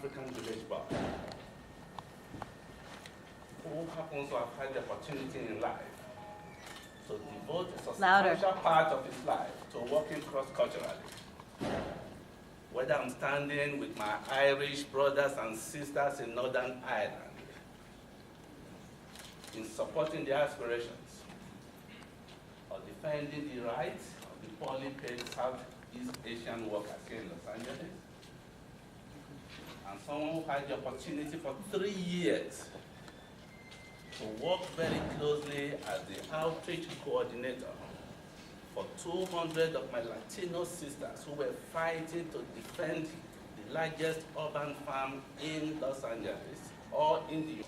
African village boy who happens to have had the opportunity in life to devote a substantial part of his life to working cross-culturally. Whether I'm standing with my Irish brothers and sisters in Northern Ireland in supporting their aspirations, or defending the rights of the poorly paid Southeast Asian workers here in Los Angeles, and someone who had the opportunity for 3 years to work very closely as the outreach coordinator for 200 of my Latino sisters who were fighting to defend the largest urban farm in Los Angeles or in the US.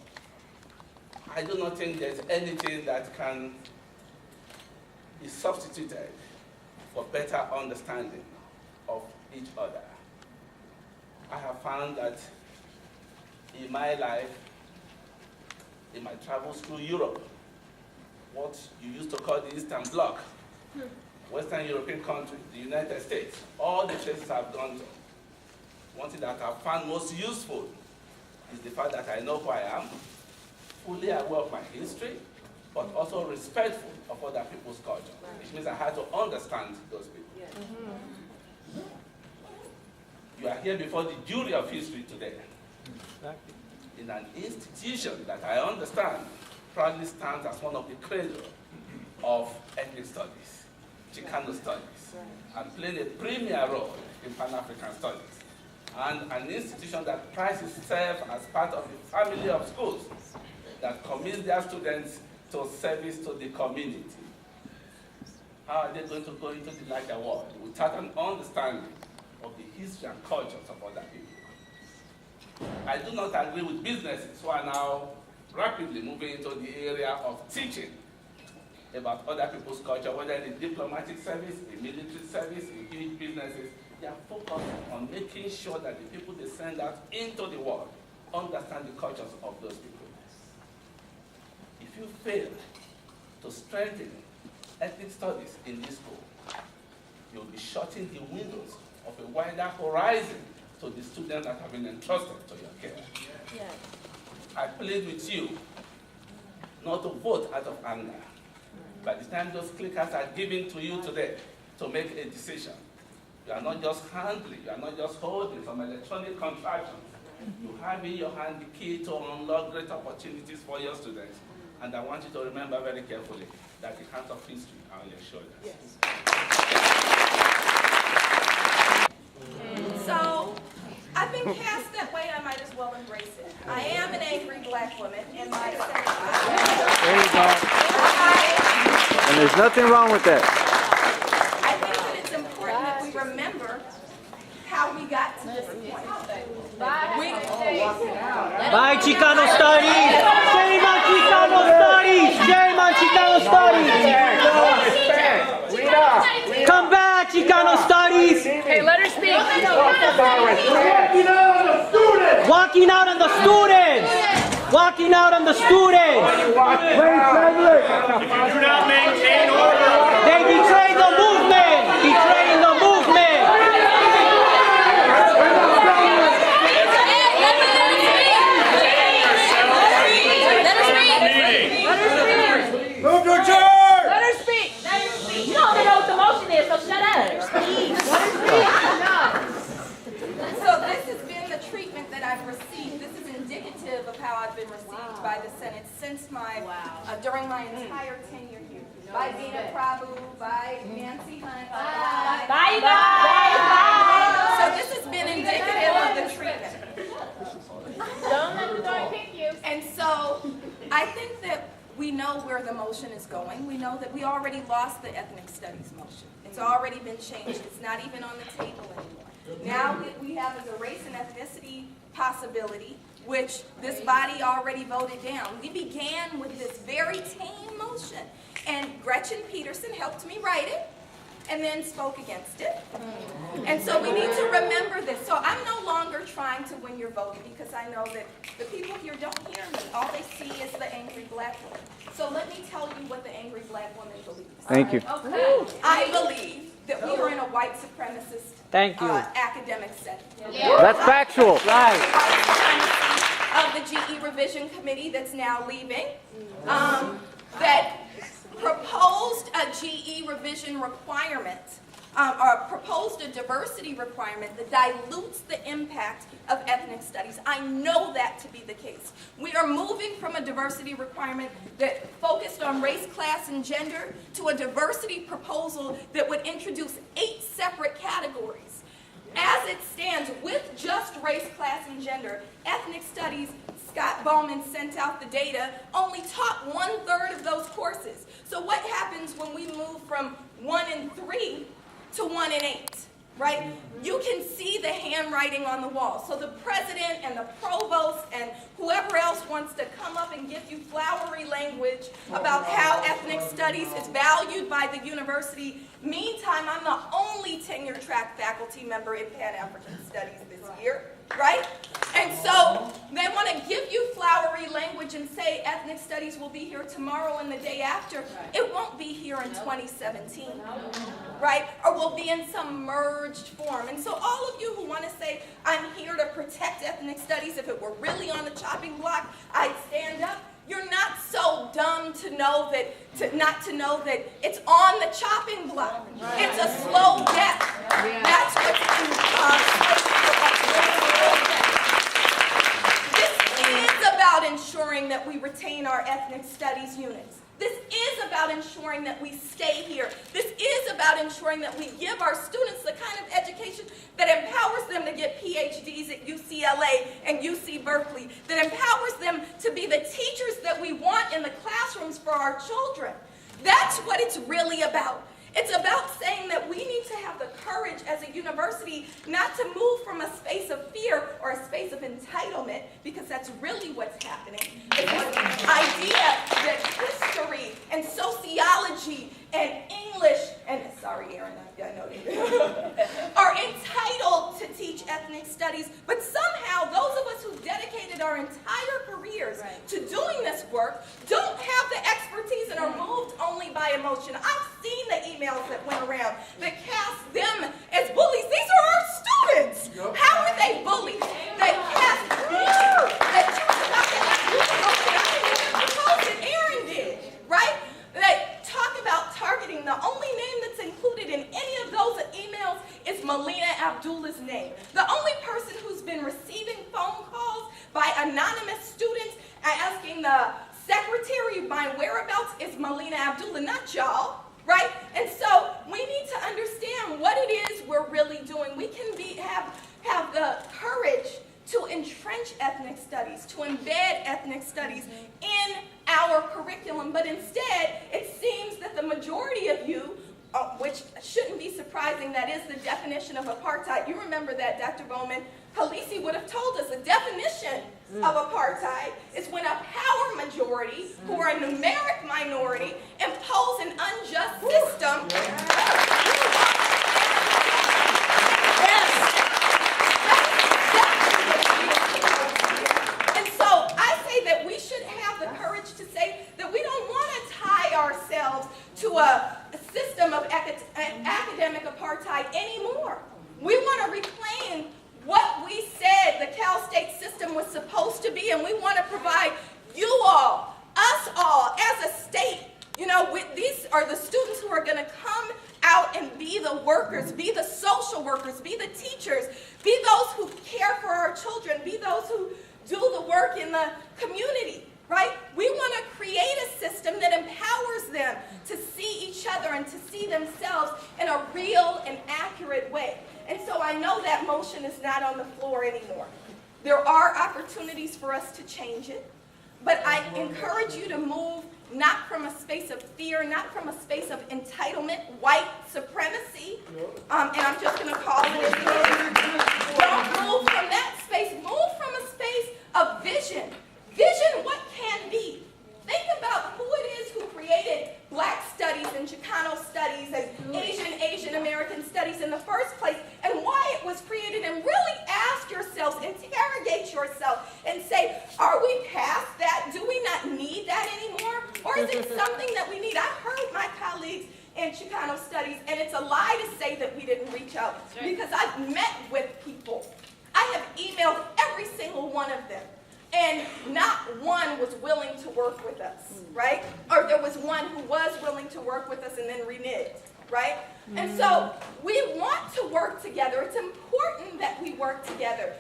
I do not think there's anything that can be substituted for better understanding of each other. I have found that in my life, in my travels through Europe, what you used to call the Eastern Bloc, Western European countries, the United States, all the places I've gone to, one thing that I've found most useful is the fact that I know who I am, fully aware of my history, but also respectful of other people's culture, which means I had to understand those people. Yeah. You are here before the jury of history today, in an institution that I understand proudly stands as one of the cradles of ethnic studies, Chicano studies, and playing a premier role in Pan-African studies, and an institution that prides itself as part of the family of schools that commits their students to service to the community. How are they going to go into the larger world without an understanding of the history and cultures of other people? I do not agree with businesses who are now rapidly moving into the area of teaching about other people's culture, whether in the diplomatic service, in military service, in huge businesses. They are focused on making sure that the people they send out into the world understand the cultures of those people. If you fail to strengthen ethnic studies in this school, you'll be shutting the windows of a wider horizon to the students that have been entrusted to your care. Yeah. I plead with you not to vote out of anger. By the time those clickers are given to you today to make a decision, you are not just handling, you are not just holding some electronic contraptions. You have in your hand the key to unlock great opportunities for your students. And I want you to remember very carefully that the hands of history are on your shoulders. Yes. So, I've been cast that way, I might as well embrace it. I am an angry black woman in my Senate. There you go. And there's nothing wrong with that. I think that it's important that we remember how we got to this point. Bye, Chicano studies! Shame on Chicano studies! Shame on Chicano studies! Come back, Chicano studies! Hey, let her speak. Walking out on the students! Walking out on the students! If you do not maintain order, They betrayed the movement! Betraying the movement! move to adjourn! Let her speak. You don't even know what the motion is, so shut up. So this has been the treatment that I've received. This is indicative of how I've been received by the Senate since my, during my entire tenure here. By Dina Prabhu, by Nancy Hunt. Bye. So this has been indicative of the treatment. Don't let the door kick you. And so I think that we know where the motion is going. We know that we already lost the ethnic studies motion. It's already been changed. It's not even on the table anymore. Now what we have is a race and ethnicity possibility, which this body already voted down. We began with this very tame motion, and Gretchen Peterson helped me write it and then spoke against it. And so we need to remember this. So I'm no longer trying to win your vote because I know that the people here don't hear me. All they see is the angry black woman. So let me tell you what the angry black woman believes. Thank you. Okay. I believe that we are in a white supremacist Thank you. academic setting. That's factual. Right. Of the GE Revision Committee that's now leaving, that proposed a GE revision requirement, or proposed a diversity requirement that dilutes the impact of ethnic studies. I know that to be the case. We are moving from a diversity requirement that focused on race, class, and gender to a diversity proposal that would introduce 8 separate categories. As it stands, with just race, class, and gender, ethnic studies, Scott Bowman sent out the data, only taught 1/3 of those courses. So what happens when we move from 1 in 3 to 1 in 8, right? You can see the handwriting on the wall. So the president and the provost and whoever else wants to come up and give you flowery language about how ethnic studies is valued by the university. Meantime, I'm the only tenure track faculty member in Pan-African Studies this year, right? And so they want to give you flowery language and say ethnic studies will be here tomorrow and the day after. It won't be here in 2017, right? Or will be in some merged form. And so all of you who want to say, I'm here to protect ethnic studies, if it were really on the chopping block, I'd stand up. You're not so dumb to know that, not to know that it's on the chopping block. It's a slow death. That's what's This is about ensuring that we retain our ethnic studies units. This is about ensuring that we stay here. This is about ensuring that we give our students the kind of education that empowers them to get PhDs at UCLA and UC Berkeley, that empowers them to be the teachers that we want in the classrooms for our children. That's what it's really about. It's about saying that we need to have the courage as a university not to move from a space of fear or a space of entitlement, because that's really what's happening. It's this idea that history and sociology and English, and sorry Aaron, I know you, are entitled to teach ethnic studies, but somehow those of us who dedicated our entire careers to doing this work don't have the expertise and are moved only by emotion. I've seen the emails that went around that cast them as bullies. These are our students. How are they bullies? That cast that talk about that proposed Aaron did, right? That talk about targeting. The only name that's included in any of those emails is Melina Abdullah's name. The only person who's been receiving phone calls by anonymous students asking the secretary my whereabouts is Melina Abdullah, not y'all, right? And so we need to understand what it is we're really doing. We can have the courage to entrench ethnic studies, to embed ethnic studies in our curriculum, but instead it seems that the majority of you, which shouldn't be surprising, that is the definition of apartheid. You remember that, Dr. Bowman. Khaleesi would have told us the definition of apartheid is when a power majority, who are a numeric minority, impose an unjust system. And so I say that we should have the courage to say that we don't want to tie ourselves to a system of academic apartheid anymore. We want to reclaim what we said the Cal State system was supposed to be, and we want to provide you all, us all, as a state, these are the students who are going to come out and be the workers, be the social workers, be the teachers, be those who care for our children, be those who do the work in the community, right? We want to create a system that empowers them to see each other and to see themselves in a real and accurate way. And so I know that motion is not on the floor anymore. There are opportunities for us to change it, but I encourage you to move not from a space of fear, not from a space of entitlement, white supremacy, and I'm just going to call it as it is. Don't move from that space. Move from a space of vision. Vision what can be. Think about who it is who created Black studies and Chicano studies and Asian American studies in the first place, and why it was created, and really ask yourselves, interrogate yourself, and say, are we past that? Do we not need that anymore? Or is it something that we need? I heard my colleagues in Chicano studies, and it's a lie to say that we didn't reach out about because I've met with people. I have emailed every single one of them. And not one was willing to work with us, right? Or there was one who was willing to work with us and then reneged, right? And so we want to work together. It's important that we work together.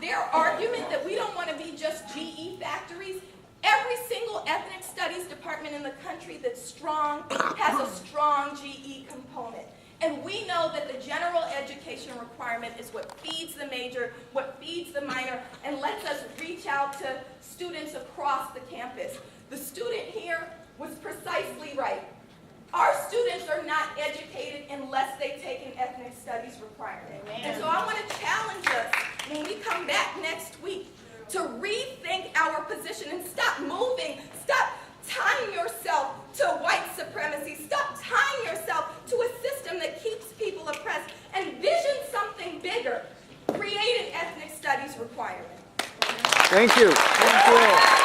Their argument that we don't want to be just GE factories, every single ethnic studies department in the country that's strong has a strong GE component. And we know that the general education requirement is what feeds the major, what feeds the minor, and lets us reach out to students across the campus. The student here was precisely right. Our students are not educated unless they take an ethnic studies requirement. And so I want to challenge us when we come back next week to rethink our position and stop moving, stop tying yourself to white supremacy, stop tying yourself to a system that keeps people oppressed, and vision something bigger. Create an ethnic studies requirement. Thank you. Thank you.